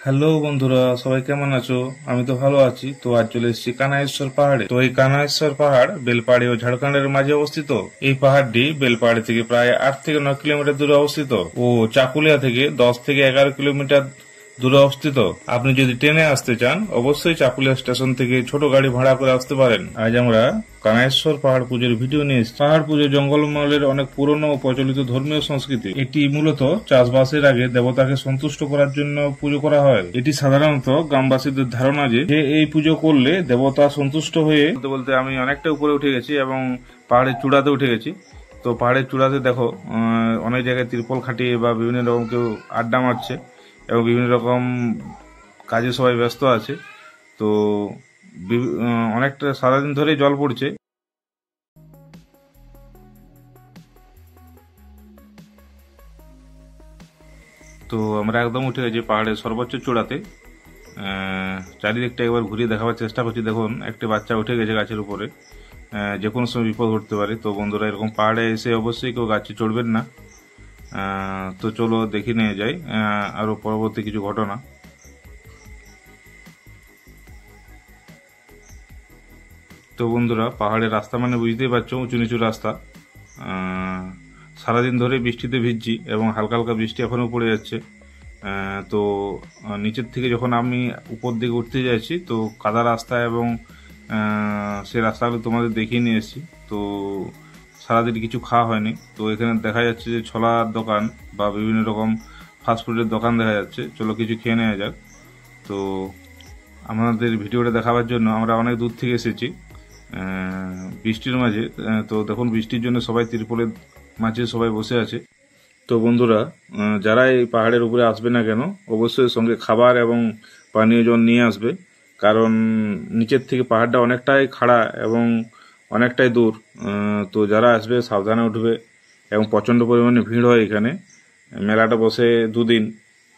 Hello বন্ধুরা, সবাই কেমন আছো? আমি তো ভালো আছি। তো আজ চলে এসেছি কানাইশ্বর পাহাড়ে। তো এই কানাইশ্বর পাহাড় বেলপাহাড়ি ও ঝাড়খণ্ডের মাঝে অবস্থিত। এই পাহাড়টি বেলপাহাড়ি থেকে প্রায় 8 থেকে 9 কিলোমিটার দূরে অবস্থিত ও চাকুলিয়া থেকে 10 থেকে 11 কিলোমিটার দূরে অবস্থিত। আপনি যদি ট্রেনে আসতে চান অবশ্যই চাকুলিয়া স্টেশন থেকে ছোট গাড়ি ভাড়া করে আসতে পারেন। আজ আমরা কানাইশ্বর পাহাড় পুজোর ভিডিও নিয়ে এসেছি। পাহাড় পুজো জঙ্গলমহলের অনেক পুরনো ও প্রচলিত ধর্মীয় সংস্কৃতি। এটি মূলত চাষবাসের আগে দেবতাকে সন্তুষ্ট করার জন্য পুজো করা হয়। এটি সাধারণত গ্রামবাসীদের ধারণা যে এই পুজো করলে দেবতা সন্তুষ্ট হয়ে বলতে বলতে আমি অনেকটা উপরে উঠে গেছি এবং পাহাড়ের চূড়াতে উঠে গেছি। তো পাহাড়ের চূড়াতে দেখো অনেক জায়গায় ত্রিপল খাটিয়ে বা বিভিন্ন রকম কেউ আড্ডা মারছে এবং বিভিন্ন রকম কাজে সবাই ব্যস্ত আছে। তো অনেকটা সারাদিন ধরেই জল পড়ছে। তো আমরা একদম উঠে গেছি পাহাড়ের সর্বোচ্চ চূড়াতে। চারিদিকটা একবার ঘুরিয়ে দেখাবার চেষ্টা করছি। দেখুন একটি বাচ্চা উঠে গেছে গাছের উপরে। যে কোনো সময় বিপদ ঘটতে পারে। তো বন্ধুরা, এরকম পাহাড়ে এসে অবশ্যই কেউ গাছে চড়বেন না। তো চলো দেখে নিয়ে যাই আরও পরবর্তী কিছু ঘটনা। তো বন্ধুরা, পাহাড়ের রাস্তা মানে বুঝতেই পারছো, উঁচু নিচু রাস্তা। সারাদিন ধরে বৃষ্টিতে ভিজছি এবং হালকা হালকা বৃষ্টি এখনও পড়ে যাচ্ছে। তো নিচের থেকে যখন আমি উপর দিকে উঠতে যাচ্ছি তো কাদা রাস্তা এবং সে রাস্তাগুলো তোমাদের দেখিয়ে নিয়ে এসেছি। তো সারাদিন কিছু খাওয়া হয়নি। তো এখানে দেখা যাচ্ছে যে ছোলার দোকান বা বিভিন্ন রকম ফাস্টফুডের দোকান দেখা যাচ্ছে। চলো কিছু খেয়ে নেওয়া যাক। তো আমাদের ভিডিওটা দেখাবার জন্য আমরা অনেক দূর থেকে এসেছি বৃষ্টির মাঝে। তো দেখুন বৃষ্টির জন্য সবাই তিরপলের মাঝে সবাই বসে আছে। তো বন্ধুরা, যারা এই পাহাড়ের উপরে আসবে না কেন অবশ্যই সঙ্গে খাবার এবং পানীয় জল নিয়ে আসবে, কারণ নিচের থেকে পাহাড়টা অনেকটাই খাড়া এবং অনেকটাই দূর। তো যারা আসবে সাবধানে উঠবে এবং প্রচণ্ড পরিমাণে ভিড় হয় এখানে। মেলাটা বসে 2 দিন।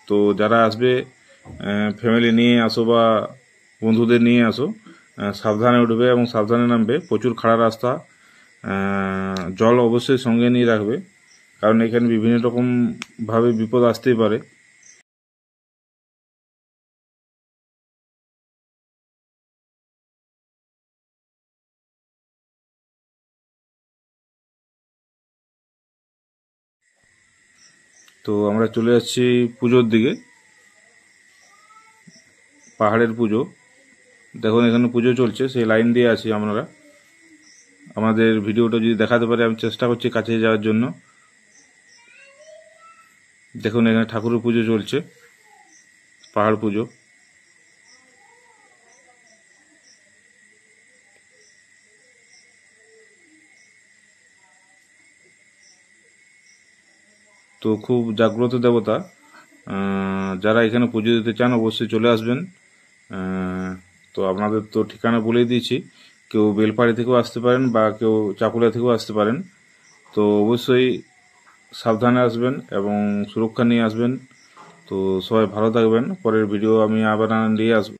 তো যারা আসবে ফ্যামিলি নিয়ে আসো বা বন্ধুদের নিয়ে আসো, সাবধানে উঠবে এবং সাবধানে নামবে। প্রচুর খাড়া রাস্তা। জল অবশ্যই সঙ্গে নিয়ে রাখবে, কারণ এখানে বিভিন্ন রকম ভাবে বিপদ আসতেই পারে। তো আমরা চলে যাচ্ছি পুজোর দিকে। পাহাড়ের পুজো দেখুন, এখানে পুজো চলছে, সেই লাইন দিয়ে আছি আমরা। আমাদের ভিডিওটা যদি দেখাতে পারে আমি চেষ্টা করছি কাছে যাওয়ার জন্য। দেখুন এখানে ঠাকুরের পুজো চলছে, পাহাড় পুজো। তো খুব জাগ্রত দেবতা। যারা এখানে পুজো দিতে চান অবশ্যই চলে আসবেন। তো আপনাদের তো ঠিকানা বলেই দিয়েছি। কেউ বেলপাহাড়ি থেকেও আসতে পারেন বা কেউ চাকুলিয়া থেকেও আসতে পারেন। তো অবশ্যই সাবধানে আসবেন এবং সুরক্ষা নিয়ে আসবেন। তো সবাই ভালো থাকবেন। পরের ভিডিও আমি আবার নিয়ে আসবো।